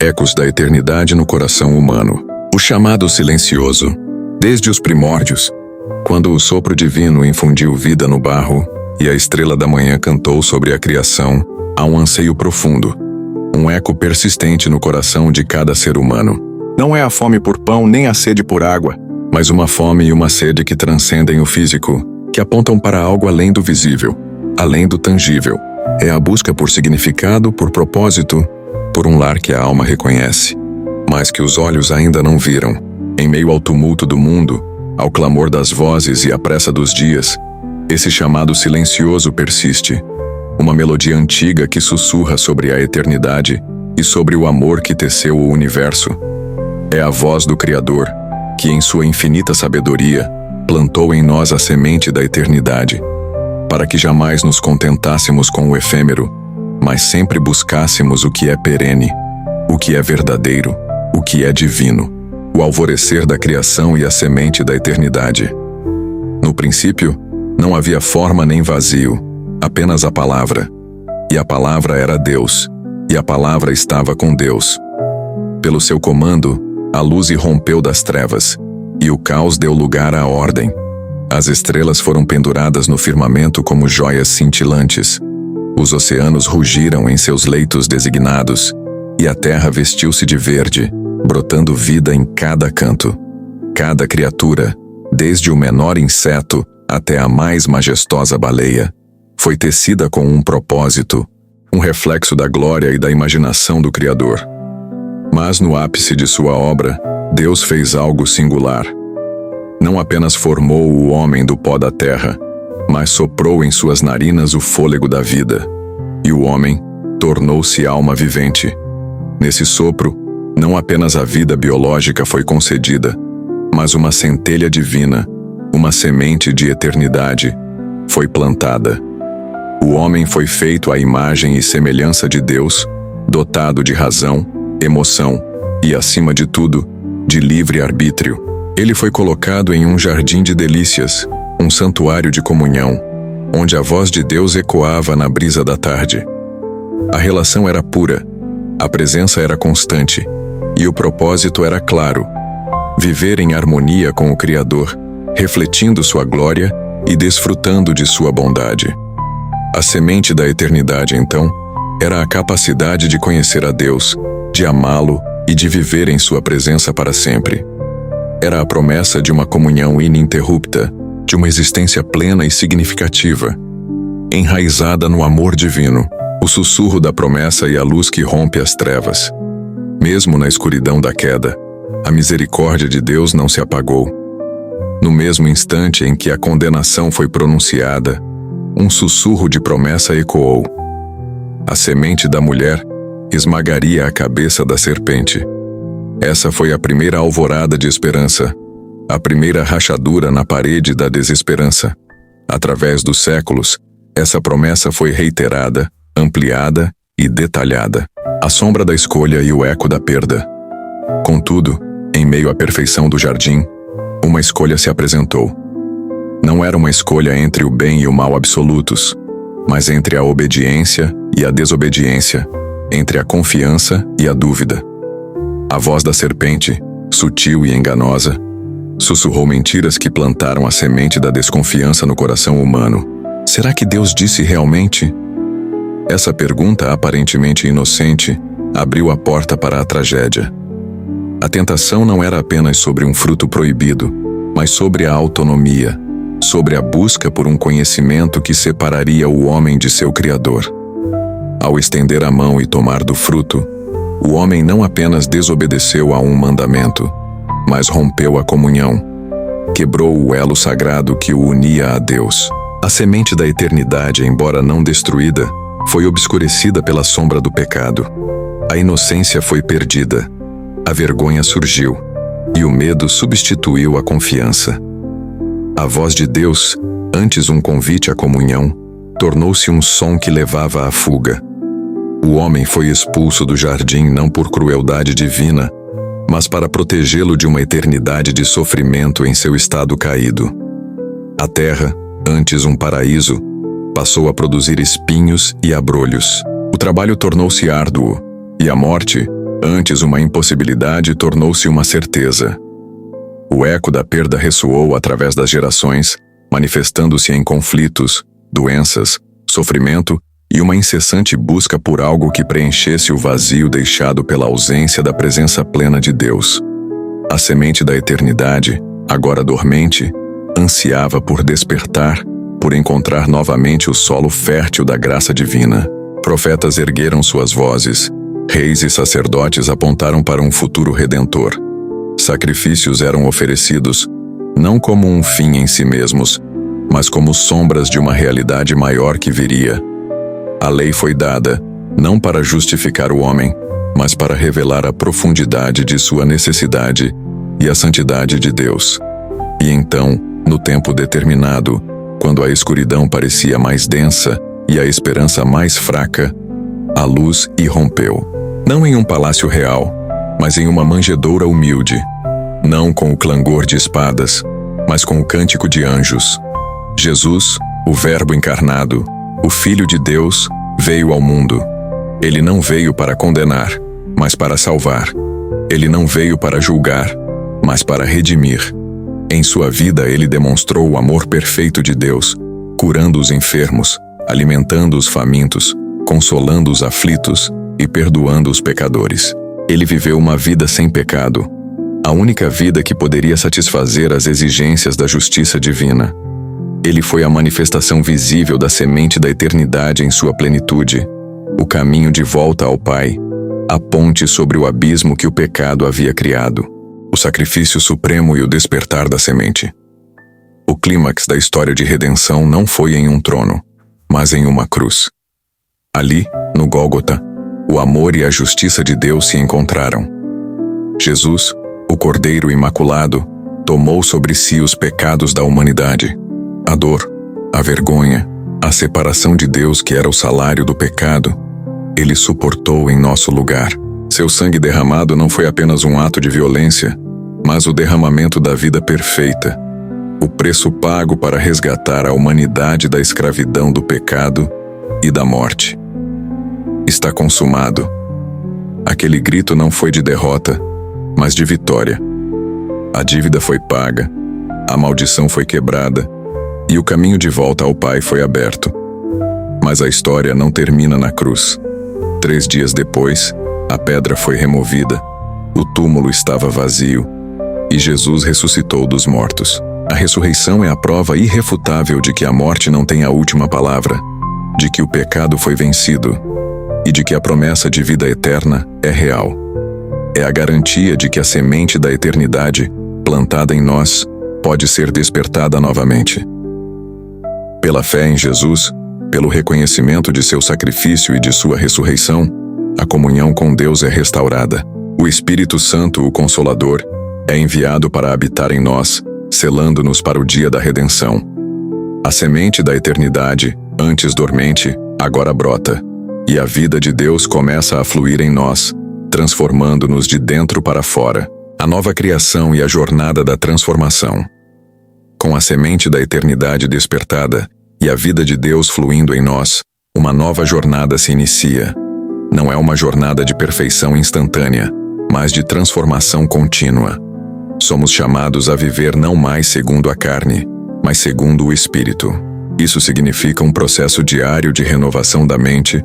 ecos da eternidade no coração humano. O chamado silencioso. Desde os primórdios, quando o sopro divino infundiu vida no barro e a estrela da manhã cantou sobre a criação, há um anseio profundo, um eco persistente no coração de cada ser humano. Não é a fome por pão nem a sede por água, mas uma fome e uma sede que transcendem o físico, que apontam para algo além do visível, além do tangível. É a busca por significado, por propósito, por um lar que a alma reconhece, mas que os olhos ainda não viram. Em meio ao tumulto do mundo, ao clamor das vozes e à pressa dos dias, esse chamado silencioso persiste. Uma melodia antiga que sussurra sobre a eternidade e sobre o amor que teceu o universo. É a voz do Criador, que em sua infinita sabedoria plantou em nós a semente da eternidade, para que jamais nos contentássemos com o efêmero, mas sempre buscássemos o que é perene, o que é verdadeiro, o que é divino, o alvorecer da criação e a semente da eternidade. No princípio, não havia forma nem vazio, apenas a palavra. E a palavra era Deus, e a palavra estava com Deus. Pelo seu comando, a luz irrompeu das trevas, e o caos deu lugar à ordem. As estrelas foram penduradas no firmamento como joias cintilantes. Os oceanos rugiram em seus leitos designados, e a terra vestiu-se de verde, brotando vida em cada canto. Cada criatura, desde o menor inseto até a mais majestosa baleia, foi tecida com um propósito, um reflexo da glória e da imaginação do Criador. Mas no ápice de sua obra, Deus fez algo singular. Não apenas formou o homem do pó da terra, mas soprou em suas narinas o fôlego da vida, e o homem tornou-se alma vivente. Nesse sopro, não apenas a vida biológica foi concedida, mas uma centelha divina, uma semente de eternidade, foi plantada. O homem foi feito à imagem e semelhança de Deus, dotado de razão, emoção e, acima de tudo, de livre arbítrio. Ele foi colocado em um jardim de delícias, um santuário de comunhão, onde a voz de Deus ecoava na brisa da tarde. A relação era pura, a presença era constante, e o propósito era claro: viver em harmonia com o Criador, refletindo sua glória e desfrutando de sua bondade. A semente da eternidade, então, era a capacidade de conhecer a Deus, de amá-lo e de viver em sua presença para sempre. Era a promessa de uma comunhão ininterrupta, de uma existência plena e significativa, enraizada no amor divino, o sussurro da promessa e a luz que rompe as trevas. Mesmo na escuridão da queda, a misericórdia de Deus não se apagou. No mesmo instante em que a condenação foi pronunciada, um sussurro de promessa ecoou. A semente da mulher esmagaria a cabeça da serpente. Essa foi a primeira alvorada de esperança, a primeira rachadura na parede da desesperança. Através dos séculos, essa promessa foi reiterada, ampliada e detalhada. A sombra da escolha e o eco da perda. Contudo, em meio à perfeição do jardim, uma escolha se apresentou. Não era uma escolha entre o bem e o mal absolutos, mas entre a obediência e a desobediência, entre a confiança e a dúvida. A voz da serpente, sutil e enganosa, sussurrou mentiras que plantaram a semente da desconfiança no coração humano. Será que Deus disse realmente? Essa pergunta aparentemente inocente abriu a porta para a tragédia. A tentação não era apenas sobre um fruto proibido, mas sobre a autonomia, sobre a busca por um conhecimento que separaria o homem de seu Criador. Ao estender a mão e tomar do fruto, o homem não apenas desobedeceu a um mandamento, mas rompeu a comunhão, quebrou o elo sagrado que o unia a Deus. A semente da eternidade, embora não destruída, foi obscurecida pela sombra do pecado. A inocência foi perdida, a vergonha surgiu, e o medo substituiu a confiança. A voz de Deus, antes um convite à comunhão, tornou-se um som que levava à fuga. O homem foi expulso do jardim não por crueldade divina, mas para protegê-lo de uma eternidade de sofrimento em seu estado caído. A terra, antes um paraíso, passou a produzir espinhos e abrolhos. O trabalho tornou-se árduo, e a morte, Antes uma impossibilidade tornou-se uma certeza. O eco da perda ressoou através das gerações, manifestando-se em conflitos, doenças, sofrimento e uma incessante busca por algo que preenchesse o vazio deixado pela ausência da presença plena de Deus. A semente da eternidade, agora dormente, ansiava por despertar, por encontrar novamente o solo fértil da graça divina. Profetas ergueram suas vozes, reis e sacerdotes apontaram para um futuro redentor. Sacrifícios eram oferecidos, não como um fim em si mesmos, mas como sombras de uma realidade maior que viria. A lei foi dada, não para justificar o homem, mas para revelar a profundidade de sua necessidade e a santidade de Deus. E então, no tempo determinado, quando a escuridão parecia mais densa e a esperança mais fraca, a luz irrompeu. Não em um palácio real, mas em uma manjedoura humilde. Não com o clangor de espadas, mas com o cântico de anjos. Jesus, o Verbo encarnado, o Filho de Deus, veio ao mundo. Ele não veio para condenar, mas para salvar. Ele não veio para julgar, mas para redimir. Em sua vida ele demonstrou o amor perfeito de Deus, curando os enfermos, alimentando os famintos, consolando os aflitos e perdoando os pecadores. Ele viveu uma vida sem pecado, a única vida que poderia satisfazer as exigências da justiça divina. Ele foi a manifestação visível da semente da eternidade em sua plenitude, o caminho de volta ao Pai, a ponte sobre o abismo que o pecado havia criado, o sacrifício supremo e o despertar da semente. O clímax da história de redenção não foi em um trono, mas em uma cruz. Ali, no Gólgota, o amor e a justiça de Deus se encontraram. Jesus, o Cordeiro Imaculado, tomou sobre si os pecados da humanidade. A dor, a vergonha, a separação de Deus que era o salário do pecado, ele suportou em nosso lugar. Seu sangue derramado não foi apenas um ato de violência, mas o derramamento da vida perfeita, o preço pago para resgatar a humanidade da escravidão do pecado e da morte. Está consumado. Aquele grito não foi de derrota, mas de vitória. A dívida foi paga, a maldição foi quebrada, e o caminho de volta ao Pai foi aberto. Mas a história não termina na cruz. 3 dias depois, a pedra foi removida, o túmulo estava vazio, e Jesus ressuscitou dos mortos. A ressurreição é a prova irrefutável de que a morte não tem a última palavra, de que o pecado foi vencido, e de que a promessa de vida eterna é real. É a garantia de que a semente da eternidade, plantada em nós, pode ser despertada novamente. Pela fé em Jesus, pelo reconhecimento de seu sacrifício e de sua ressurreição, a comunhão com Deus é restaurada. O Espírito Santo, o Consolador, é enviado para habitar em nós, selando-nos para o dia da redenção. A semente da eternidade, antes dormente, agora brota, e a vida de Deus começa a fluir em nós, transformando-nos de dentro para fora. A nova criação e a jornada da transformação. Com a semente da eternidade despertada e a vida de Deus fluindo em nós, uma nova jornada se inicia. Não é uma jornada de perfeição instantânea, mas de transformação contínua. Somos chamados a viver não mais segundo a carne, mas segundo o Espírito. Isso significa um processo diário de renovação da mente,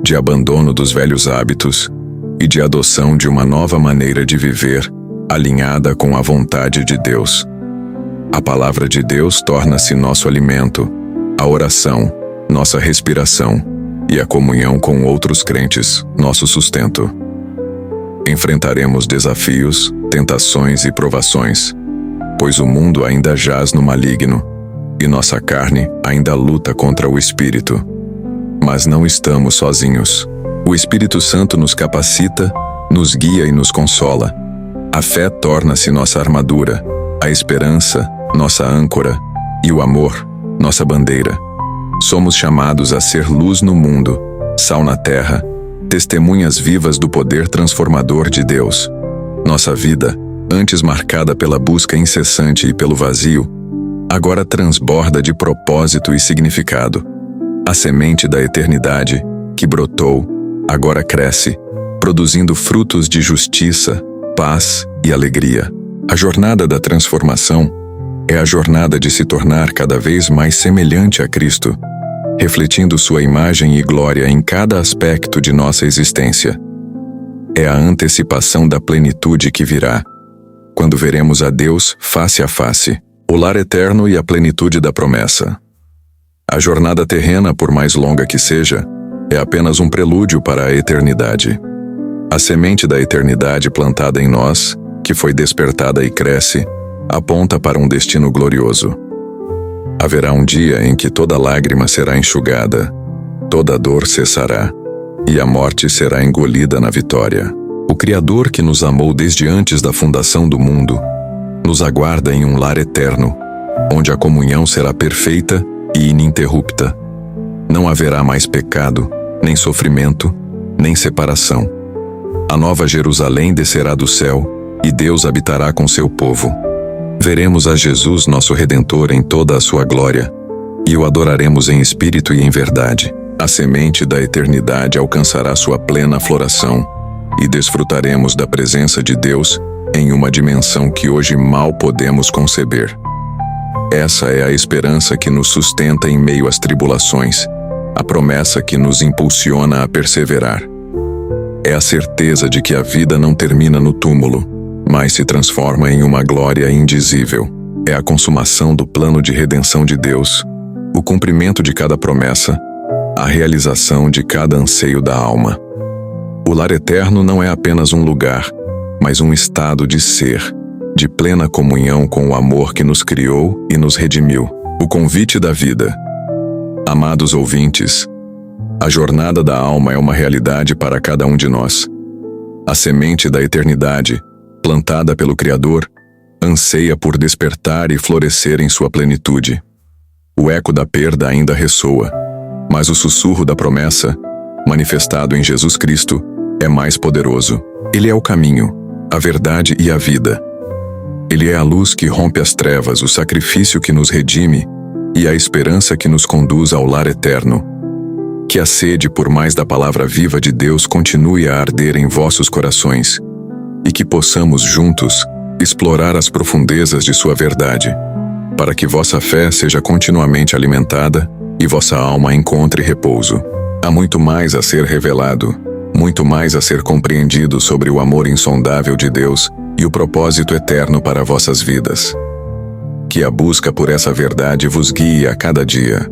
de abandono dos velhos hábitos e de adoção de uma nova maneira de viver, alinhada com a vontade de Deus. A palavra de Deus torna-se nosso alimento, a oração, nossa respiração, e a comunhão com outros crentes, nosso sustento. Enfrentaremos desafios, tentações e provações, pois o mundo ainda jaz no maligno, e nossa carne ainda luta contra o Espírito. Mas não estamos sozinhos. O Espírito Santo nos capacita, nos guia e nos consola. A fé torna-se nossa armadura, a esperança, nossa âncora, e o amor, nossa bandeira. Somos chamados a ser luz no mundo, sal na terra, testemunhas vivas do poder transformador de Deus. Nossa vida, antes marcada pela busca incessante e pelo vazio, agora transborda de propósito e significado. A semente da eternidade, que brotou, agora cresce, produzindo frutos de justiça, paz e alegria. A jornada da transformação é a jornada de se tornar cada vez mais semelhante a Cristo, refletindo sua imagem e glória em cada aspecto de nossa existência. É a antecipação da plenitude que virá, quando veremos a Deus face a face, o lar eterno e a plenitude da promessa. A jornada terrena, por mais longa que seja, é apenas um prelúdio para a eternidade. A semente da eternidade plantada em nós, que foi despertada e cresce, aponta para um destino glorioso. Haverá um dia em que toda lágrima será enxugada, toda dor cessará, e a morte será engolida na vitória. O Criador que nos amou desde antes da fundação do mundo, nos aguarda em um lar eterno, onde a comunhão será perfeita e ininterrupta. Não haverá mais pecado, nem sofrimento, nem separação. A nova Jerusalém descerá do céu, e Deus habitará com seu povo. Veremos a Jesus, nosso Redentor, em toda a sua glória, e o adoraremos em espírito e em verdade. A semente da eternidade alcançará sua plena floração, e desfrutaremos da presença de Deus em uma dimensão que hoje mal podemos conceber. Essa é a esperança que nos sustenta em meio às tribulações, a promessa que nos impulsiona a perseverar. É a certeza de que a vida não termina no túmulo, mas se transforma em uma glória indizível. É a consumação do plano de redenção de Deus, o cumprimento de cada promessa, a realização de cada anseio da alma. O lar eterno não é apenas um lugar, mas um estado de ser, de plena comunhão com o amor que nos criou e nos redimiu. O convite da vida. Amados ouvintes, a jornada da alma é uma realidade para cada um de nós. A semente da eternidade, plantada pelo Criador, anseia por despertar e florescer em sua plenitude. O eco da perda ainda ressoa, mas o sussurro da promessa, manifestado em Jesus Cristo, é mais poderoso. Ele é o caminho, a verdade e a vida. Ele é a luz que rompe as trevas, o sacrifício que nos redime e a esperança que nos conduz ao lar eterno. Que a sede por mais da palavra viva de Deus continue a arder em vossos corações e que possamos juntos explorar as profundezas de sua verdade, para que vossa fé seja continuamente alimentada e vossa alma encontre repouso. Há muito mais a ser revelado, muito mais a ser compreendido sobre o amor insondável de Deus e o propósito eterno para vossas vidas. Que a busca por essa verdade vos guie a cada dia.